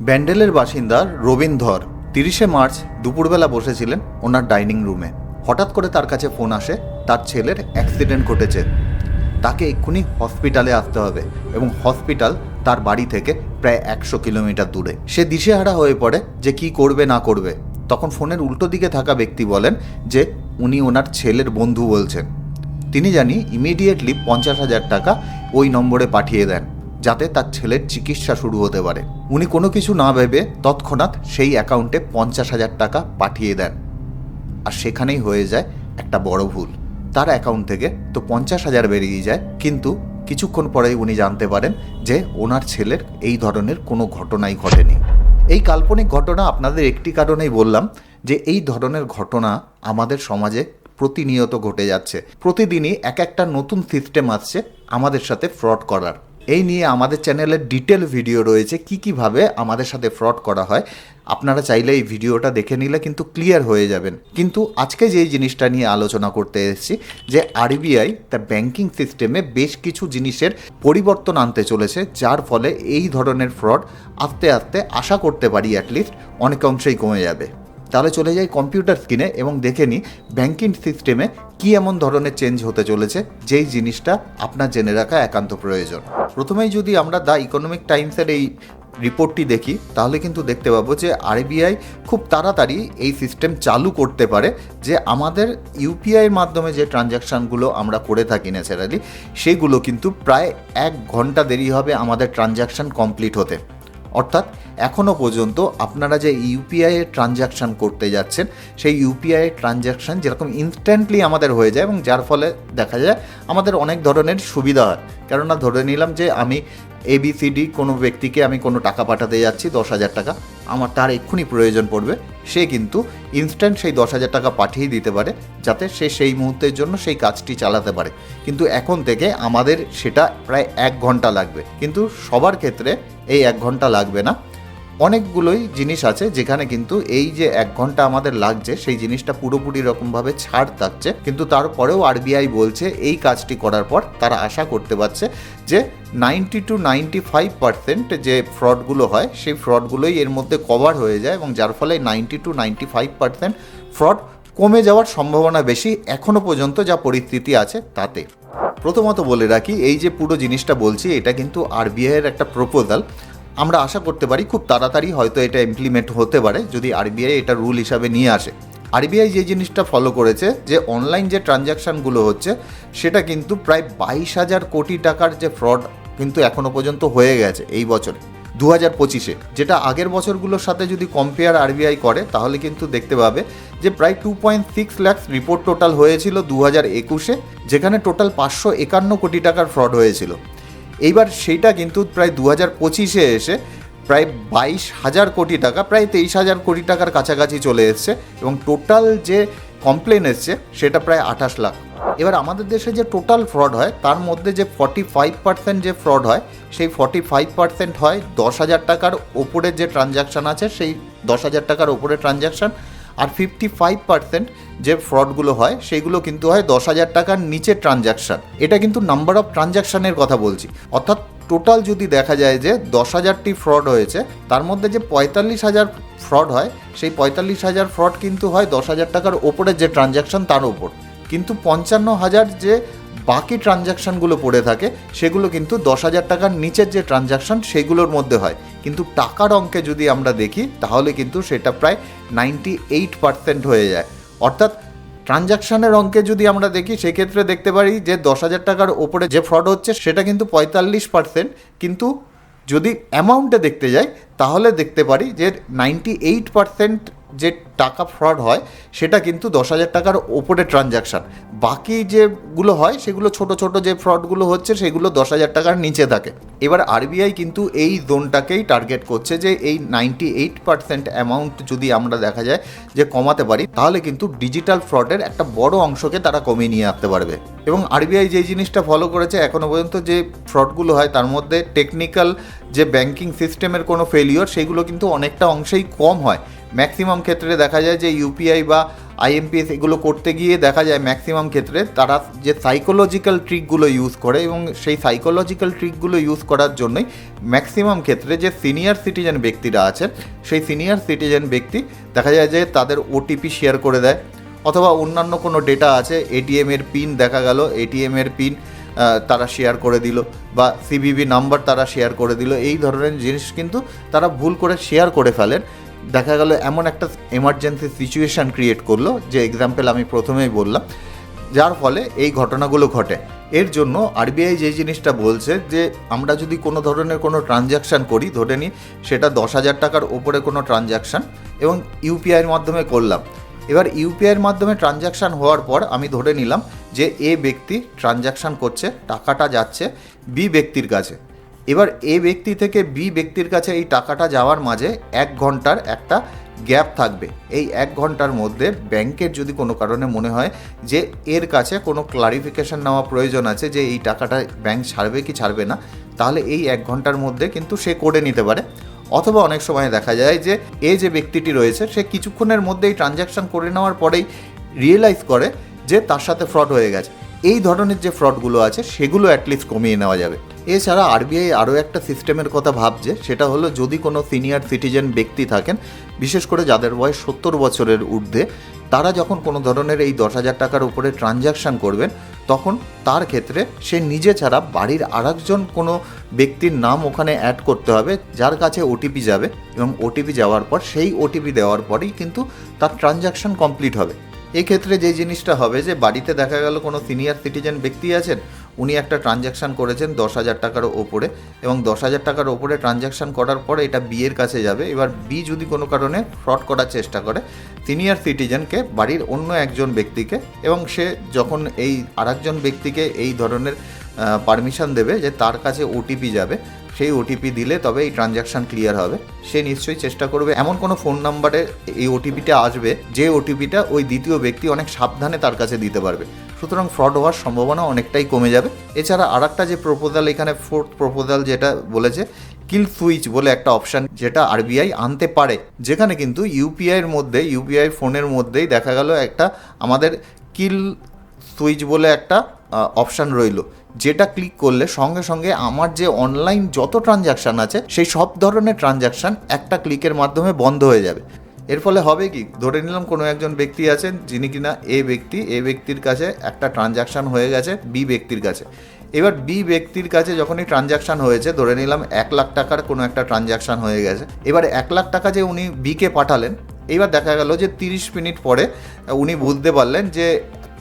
ব্যান্ডেলের বাসিন্দা রবীন ধর 30শে মার্চ দুপুরবেলা বসেছিলেন ওনার ডাইনিং রুমে। হঠাৎ করে তার কাছে ফোন আসে, তার ছেলের অ্যাক্সিডেন্ট ঘটেছে, তাকে এক্ষুনি হসপিটালে আসতে হবে এবং হসপিটাল তার বাড়ি থেকে প্রায় 100 কিলোমিটার দূরে। সে দিশেহারা হয়ে পড়ে যে কি করবে না করবে। তখন ফোনের উল্টো দিকে থাকা ব্যক্তি বলেন যে উনি ওনার ছেলের বন্ধু বলছেন। তিনি ইমিডিয়েটলি 50,000 টাকা ওই নম্বরে পাঠিয়ে দেন যাতে তার ছেলের চিকিৎসা শুরু হতে পারে। উনি কোনো কিছু না ভেবে তৎক্ষণাৎ সেই অ্যাকাউন্টে 50,000 টাকা পাঠিয়ে দেন। আর সেখানেই হয়ে যায় একটা বড় ভুল। তার অ্যাকাউন্ট থেকে তো 50,000 বেরিয়ে যায়, কিন্তু কিছুক্ষণ পরেই উনি জানতে পারেন যে ওনার ছেলের এই ধরনের কোনো ঘটনাই ঘটেনি। এই কাল্পনিক ঘটনা আপনাদের একটি কারণেই বললাম যে এই ধরনের ঘটনা আমাদের সমাজে প্রতিনিয়ত ঘটে যাচ্ছে। প্রতিদিনই এক একটা নতুন সিস্টেম আসছে আমাদের সাথে ফ্রড করার। এই নিয়ে আমাদের চ্যানেলের ডিটেল ভিডিও রয়েছে কীভাবে আমাদের সাথে ফ্রড করা হয়। আপনারা চাইলে এই ভিডিওটা দেখে নিলে কিন্তু ক্লিয়ার হয়ে যাবেন। কিন্তু আজকে যেই জিনিসটা নিয়ে আলোচনা করতে এসেছি যে আরবিআই তার ব্যাংকিং সিস্টেমে বেশ কিছু জিনিসের পরিবর্তন আনতে চলেছে, যার ফলে এই ধরনের ফ্রড আস্তে আস্তে আশা করতে পারি অ্যাটলিস্ট অনেক অংশেই কমে যাবে। তাহলে চলে যাই কম্পিউটার স্ক্রিনে এবং দেখে নিই ব্যাংকিং সিস্টেমে কী এমন ধরনের চেঞ্জ হতে চলেছে যেই জিনিসটা আপনার জেনে রাখা একান্ত প্রয়োজন। প্রথমেই যদি আমরা দ্য ইকোনমিক টাইমসের এই রিপোর্টটি দেখি তাহলে কিন্তু দেখতে পাবো যে আরবিআই খুব তাড়াতাড়ি এই সিস্টেম চালু করতে পারে যে আমাদের ইউপিআইয়ের মাধ্যমে যে ট্রানজ্যাকশানগুলো আমরা করে থাকি ন্যাচারালি, সেগুলো কিন্তু প্রায় 1 ঘন্টা দেরি হবে আমাদের ট্রানজ্যাকশান কমপ্লিট হতে। অর্থাৎ এখনও পর্যন্ত আপনারা যে ইউপিআইয়ের ট্রানজ্যাকশান করতে যাচ্ছেন সেই ইউপিআইয়ের ট্রানজ্যাকশান যেরকম ইনস্ট্যান্টলি আমাদের হয়ে যায় এবং যার ফলে দেখা যায় আমাদের অনেক ধরনের সুবিধা হয়। কেননা ধরে নিলাম যে আমি ABCD কোনো ব্যক্তিকে আমি কোনো টাকা পাঠাতে যাচ্ছি 10,000 টাকা, আমার তার এক্ষুনি প্রয়োজন পড়বে, সে কিন্তু ইনস্ট্যান্ট সেই 10,000 টাকা পাঠিয়ে দিতে পারে যাতে সে সেই মুহূর্তের জন্য সেই কাজটি চালাতে পারে। কিন্তু এখন থেকে আমাদের সেটা প্রায় 1 ঘন্টা লাগবে। কিন্তু সবার ক্ষেত্রে এই 1 ঘন্টা লাগবে না। অনেকগুলোই জিনিস আছে যেখানে কিন্তু এই যে 1 ঘন্টা আমাদের লাগছে সেই জিনিসটা পুরোপুরি রকমভাবে ছাড় থাকছে, কিন্তু তারপরেও আরবিআই বলছে এই কাজটি করার পর তারা আশা করতে পারছে যে 90 to 95% যে ফ্রডগুলো হয় সেই ফ্রডগুলোই এর মধ্যে কভার হয়ে যায় এবং যার ফলে 90 to 95% ফ্রড কমে যাওয়ার সম্ভাবনা বেশি এখনও পর্যন্ত যা পরিস্থিতি আছে তাতে। প্রথমত বলে রাখি এই যে পুরো জিনিসটা বলছি এটা কিন্তু আরবিআইয়ের একটা প্রপোজাল। আমরা আশা করতে পারি খুব তাড়াতাড়ি হয়তো এটা ইমপ্লিমেন্ট হতে পারে যদি আরবিআই এটা রুল হিসাবে নিয়ে আসে। আরবিআই যে জিনিসটা ফলো করেছে যে অনলাইন যে ট্রানজ্যাকশানগুলো হচ্ছে সেটা কিন্তু প্রায় 22,000 কোটি টাকার যে ফ্রড কিন্তু এখনও পর্যন্ত হয়ে গেছে এই বছরে 2025-এ, যেটা আগের বছরগুলোর সাথে যদি কম্পেয়ার আরবিআই করে তাহলে কিন্তু দেখতে পাবে যে প্রায় 2.6 লাখ রিপোর্ট টোটাল হয়েছিল 2021-এ, যেখানে টোটাল 551 কোটি টাকার ফ্রড হয়েছিল। এইবার সেইটা কিন্তু প্রায় 2025-এ এসে প্রায় 22,000 কোটি টাকা, প্রায় 23,000 কোটি টাকার কাছাকাছি চলে এসছে এবং টোটাল যে কমপ্লেন এসছে সেটা প্রায় 28 লাখ। এবার আমাদের দেশে যে টোটাল ফ্রড হয় তার মধ্যে যে 45% যে ফ্রড হয় সেই 45% হয় 10,000 টাকার ওপরে যে ট্রানজ্যাকশান আছে সেই 10,000 টাকার ওপরে ট্রানজ্যাকশান, আর 55% যে ফ্রডগুলো হয় সেইগুলো কিন্তু হয় 10,000 টাকার নিচে ট্রানজ্যাকশান। এটা কিন্তু নাম্বার অফ ট্রানজ্যাকশানের কথা বলছি। অর্থাৎ টোটাল যদি দেখা যায় যে 10,000টি ফ্রড হয়েছে তার মধ্যে যে 45,000 ফ্রড হয় সেই 45,000 ফ্রড কিন্তু হয় 10,000 টাকার ওপরে যে ট্রানজ্যাকশান তার ওপর, কিন্তু 55,000 যে বাকি ট্রানজ্যাকশানগুলো পড়ে থাকে সেগুলো কিন্তু 10,000 টাকার নিচের যে ট্রানজ্যাকশান সেগুলোর মধ্যে হয়। কিন্তু টাকার অঙ্কে যদি আমরা দেখি তাহলে কিন্তু সেটা প্রায় 98% হয়ে যায়। অর্থাৎ ট্রানজ্যাকশানের অঙ্কে যদি আমরা দেখি সেক্ষেত্রে দেখতে পারি যে 10,000 টাকার ওপরে যে ফ্রড হচ্ছে সেটা কিন্তু 45%, কিন্তু যদি অ্যামাউন্টে দেখতে যাই তাহলে দেখতে পারি যে 98% যে টাকা ফ্রড হয় সেটা কিন্তু 10,000 টাকার ওপরে ট্রানজ্যাকশান। বাকি যেগুলো হয় সেগুলো ছোট ছোট যে ফ্রডগুলো হচ্ছে সেগুলো 10,000 টাকার নিচে থাকে। এবার আরবিআই কিন্তু এই জোনটাকেই টার্গেট করছে যে এই 98% অ্যামাউন্ট যদি আমরা দেখা যায় যে কমাতে পারি তাহলে কিন্তু ডিজিটাল ফ্রডের একটা বড় অংশকে তারা কমিয়ে নিয়ে আসতে পারবে। এবং আরবিআই যেই জিনিসটা ফলো করেছে এখনও পর্যন্ত যে ফ্রডগুলো হয় তার মধ্যে টেকনিক্যাল যে ব্যাংকিং সিস্টেমের কোনো ফেলিওর সেইগুলো কিন্তু অনেকটা অংশেই কম হয়। ম্যাক্সিমাম ক্ষেত্রে দেখা যায় যে ইউপিআই বা আইএমপিএস এগুলো করতে গিয়ে দেখা যায় ম্যাক্সিমাম ক্ষেত্রে তারা যে সাইকোলজিক্যাল ট্রিকগুলো ইউজ করে এবং সেই সাইকোলজিক্যাল ট্রিকগুলো ইউজ করার জন্যই ম্যাক্সিমাম ক্ষেত্রে যে সিনিয়র সিটিজেন ব্যক্তিরা আছেন সেই সিনিয়র সিটিজেন ব্যক্তি দেখা যায় যে তাদের ওটিপি শেয়ার করে দেয়, অথবা অন্যান্য কোনো ডেটা আছে, এটিএমের পিন দেখা গেল, এটিএমের পিন তারা শেয়ার করে দিল, বা সিভিভি নাম্বার তারা শেয়ার করে দিল। এই ধরনের জিনিস কিন্তু তারা ভুল করে শেয়ার করে ফেলেন। দেখা গেল এমন একটা এমার্জেন্সি সিচুয়েশান ক্রিয়েট করলো, যে এক্সাম্পল আমি প্রথমেই বললাম, যার ফলে এই ঘটনাগুলো ঘটে। এর জন্য আরবিআই যে জিনিসটা বলছে যে আমরা যদি কোনো ধরনের কোনো ট্রানজ্যাকশান করি, ধরে নিই সেটা 10,000 টাকার ওপরে কোনো ট্রানজ্যাকশান এবং ইউপিআইয়ের মাধ্যমে করলাম। এবার ইউপিআইয়ের মাধ্যমে ট্রানজ্যাকশান হওয়ার পর আমি ধরে নিলাম যে এ ব্যক্তি ট্রানজ্যাকশান করছে, টাকাটা যাচ্ছে বি ব্যক্তির কাছে। এবার এ ব্যক্তি থেকে বি ব্যক্তির কাছে এই টাকাটা যাওয়ার মাঝে 1 ঘন্টার একটা গ্যাপ থাকবে। এই 1 ঘন্টার মধ্যে ব্যাংকের যদি কোনো কারণে মনে হয় যে এর কাছে কোনো ক্লারিফিকেশান নেওয়া প্রয়োজন আছে যে এই টাকাটা ব্যাংক ছাড়বে কি ছাড়বে না, তাহলে এই 1 ঘন্টার মধ্যে কিন্তু সে করে নিতে পারে। অথবা অনেক সময় দেখা যায় যে যে ব্যক্তিটি রয়েছে সে কিছুক্ষণের মধ্যেই ট্রানজ্যাকশান করে নেওয়ার পরেই রিয়েলাইজ করে যে তার সাথে ফ্রড হয়ে গেছে। এই ধরনের যে ফ্রডগুলো আছে সেগুলো অ্যাটলিস্ট কমিয়ে নেওয়া যাবে। এছাড়া আরবিআই আরও একটা সিস্টেমের কথা ভাবছে, সেটা হলো যদি কোনো সিনিয়র সিটিজেন ব্যক্তি থাকেন, বিশেষ করে যাদের বয়স 70 বছরের ঊর্ধ্বে, তারা যখন কোনো ধরনের এই 10,000 টাকার উপরে ট্রানজ্যাকশান করবেন, তখন তার ক্ষেত্রে সে নিজে ছাড়া বাড়ির আরেকজন কোনো ব্যক্তির নাম ওখানে অ্যাড করতে হবে, যার কাছে ওটিপি যাবে, এবং ওটিপি যাওয়ার পর সেই ওটিপি দেওয়ার পরেই কিন্তু তার ট্রানজ্যাকশান কমপ্লিট হবে। এক্ষেত্রে যে জিনিসটা হবে যে বাড়িতে দেখা গেল কোনো সিনিয়র সিটিজেন ব্যক্তি আছেন, উনি একটা ট্রানজ্যাকশান করেছেন 10,000 টাকার ওপরে, এবং 10,000 টাকার ওপরে ট্রানজ্যাকশান করার পরে এটা বিয়ের কাছে যাবে। এবার বি যদি কোনো কারণে ফ্রড করার চেষ্টা করে সিনিয়র সিটিজেনকে, বাড়ির অন্য একজন ব্যক্তিকে, এবং সে যখন এই আরেকজন ব্যক্তিকে এই ধরনের পারমিশন দেবে যে তার কাছে ওটিপি যাবে, সেই ওটিপি দিলে তবে এই ট্রানজ্যাকশান ক্লিয়ার হবে, সে নিশ্চয়ই চেষ্টা করবে এমন কোনো ফোন নাম্বারে এই ওটিপিটা আসবে যে ওটিপিটা ওই দ্বিতীয় ব্যক্তি অনেক সাবধানে তার কাছে দিতে পারবে। সুতরাং ফ্রড হওয়ার সম্ভাবনা অনেকটাই কমে যাবে। এছাড়া আরেকটা যে প্রপোজাল, এখানে 4th প্রপোজাল যেটা বলেছে, কিল সুইচ বলে একটা অপশান যেটা আরবিআই আনতে পারে, যেখানে কিন্তু ইউপিআইয়ের মধ্যে, ইউপিআই ফোনের মধ্যেই দেখা গেল একটা আমাদের কিল সুইচ বলে একটা অপশান রইল, যেটা ক্লিক করলে সঙ্গে সঙ্গে আমার যে অনলাইন যত ট্রানজ্যাকশান আছে সেই সব ধরনের ট্রানজ্যাকশান একটা ক্লিকের মাধ্যমে বন্ধ হয়ে যাবে। এর ফলে হবে কি, ধরে নিলাম কোনো একজন ব্যক্তি আছেন যিনি কিনা এ ব্যক্তির কাছে একটা ট্রানজ্যাকশান হয়ে গেছে বি ব্যক্তির কাছে। এবার বি ব্যক্তির কাছে যখনই ট্রানজ্যাকশান হয়েছে, ধরে নিলাম 1 লাখ টাকার কোনো একটা ট্রানজ্যাকশান হয়ে গেছে, এবার 1 লাখ টাকা যে উনি বিকে পাঠালেন, এইবার দেখা গেল যে 30 মিনিট পরে উনি বুঝতে পারলেন যে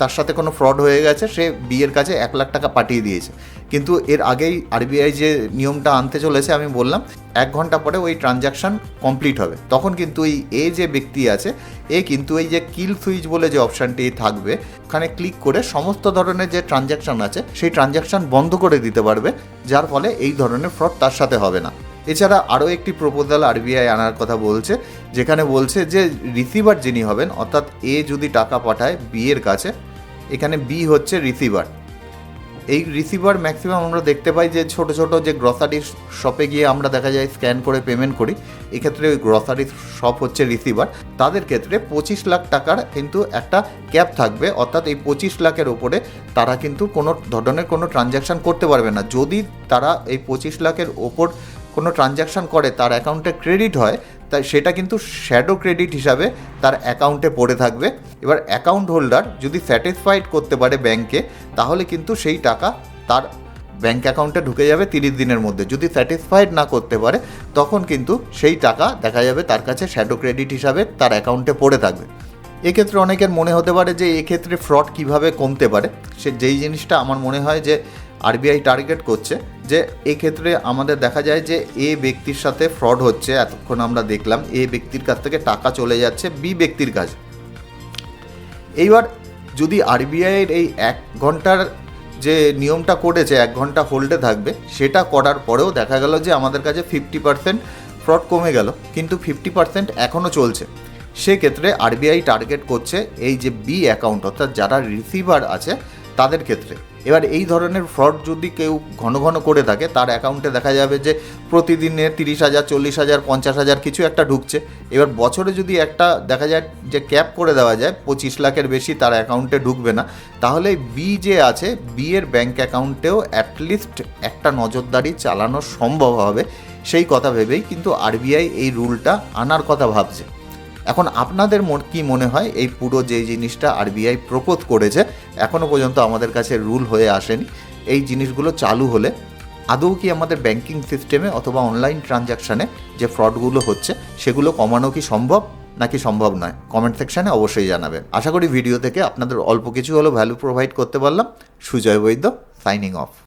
তার সাথে কোনো ফ্রড হয়ে গেছে, সে বিয়ের কাছে 1 লাখ টাকা পাঠিয়ে দিয়েছে। কিন্তু এর আগেই আরবিআই যে নিয়মটা আনতে চলেছে, আমি বললাম 1 ঘন্টা পরে ওই ট্রানজ্যাকশান কমপ্লিট হবে, তখন কিন্তু এই যে ব্যক্তি আছে কিন্তু এই যে কিল সুইচ বলে যে অপশানটি থাকবে, ওখানে ক্লিক করে সমস্ত ধরনের যে ট্রানজ্যাকশান আছে সেই ট্রানজ্যাকশান বন্ধ করে দিতে পারবে, যার ফলে এই ধরনের ফ্রড তার সাথে হবে না। এছাড়া আরও একটি প্রপোজাল আরবিআই আনার কথা বলছে, যেখানে বলছে যে রিসিভার যিনি হবেন, অর্থাৎ যদি টাকা পাঠায় বি এর কাছে, এখানে বি হচ্ছে রিসিভার। এই রিসিভার ম্যাক্সিমাম আমরা দেখতে পাই যে ছোট ছোট যে গ্রসারি শপে গিয়ে আমরা দেখা যায় স্ক্যান করে পেমেন্ট করি, এক্ষেত্রে ওই গ্রসারি শপ হচ্ছে রিসিভার। তাদের ক্ষেত্রে 25 লাখ টাকার কিন্তু একটা ক্যাপ থাকবে, অর্থাৎ এই 25 লাখের ওপরে তারা কিন্তু কোনো ধরনের কোনো ট্রানজ্যাকশান করতে পারবে না। যদি তারা এই 25 লাখের ওপর কোনো ট্রানজ্যাকশান করে, তার অ্যাকাউন্টে ক্রেডিট হয়, তাই সেটা কিন্তু শ্যাডো ক্রেডিট হিসাবে তার অ্যাকাউন্টে পড়ে থাকবে। এবার অ্যাকাউন্ট হোল্ডার যদি স্যাটিসফাইড করতে পারে ব্যাংকে, তাহলে কিন্তু সেই টাকা তার ব্যাংক অ্যাকাউন্টে ঢুকে যাবে 30 দিনের মধ্যে। যদি স্যাটিসফাইড না করতে পারে, তখন কিন্তু সেই টাকা দেখা যাবে তার কাছে শ্যাডো ক্রেডিট হিসাবে তার অ্যাকাউন্টে পড়ে থাকবে। এক্ষেত্রে অনেকের মনে হতে পারে যে এক্ষেত্রে ফ্রড কিভাবে কমতে পারে, যেই জিনিসটা আমার মনে হয় যে আরবিআই টার্গেট করছে, যে এক্ষেত্রে আমাদের দেখা যায় যে ব্যক্তির সাথে ফ্রড হচ্ছে, এতক্ষণ আমরা দেখলাম ব্যক্তির কাছ থেকে টাকা চলে যাচ্ছে বি ব্যক্তির কাছে। এইবার যদি আরবিআইয়ের এই 1 ঘন্টার যে নিয়মটা করেছে, 1 ঘন্টা হোল্ডে থাকবে, সেটা করার পরেও দেখা গেল যে আমাদের কাছে 50% ফ্রড কমে গেল, কিন্তু 50% এখনও চলছে। সেক্ষেত্রে আরবিআই টার্গেট করছে এই যে বি অ্যাকাউন্ট, অর্থাৎ যারা রিসিভার আছে তাদের ক্ষেত্রে এবার এই ধরনের ফ্রড যদি কেউ ঘন ঘন করে থাকে, তার অ্যাকাউন্টে দেখা যাবে যে প্রতিদিনে 30,000, 40,000, 50,000 কিছু একটা ঢুকছে। এবার বছরে যদি একটা দেখা যায় যে ক্যাপ করে দেওয়া যায় 25 লাখের বেশি তার অ্যাকাউন্টে ঢুকবে না, তাহলে বি যে আছে, বি এর ব্যাঙ্ক অ্যাকাউন্টেও অ্যাটলিস্ট একটা নজরদারি চালানো সম্ভব হবে। সেই কথা ভেবেই কিন্তু আরবিআই এই রুলটা আনার কথা ভাবছে। এখন আপনাদের কি মনে হয়, এই পুরো যে জিনিসটা আরবিআই প্রপোজ করেছে, এখনও পর্যন্ত আমাদের কাছে রুল হয়ে আসেনি, এই জিনিসগুলো চালু হলে আদৌ কি আমাদের ব্যাংকিং সিস্টেমে অথবা অনলাইন ট্রানজ্যাকশানে যে ফ্রডগুলো হচ্ছে সেগুলো কমানো কি সম্ভব নাকি সম্ভব নয়? কমেন্ট সেকশানে অবশ্যই জানাবেন। আশা করি ভিডিও থেকে আপনাদের অল্প কিছু হলেও ভ্যালু প্রোভাইড করতে পারলাম। সুজয় বৈদ্য, সাইনিং অফ।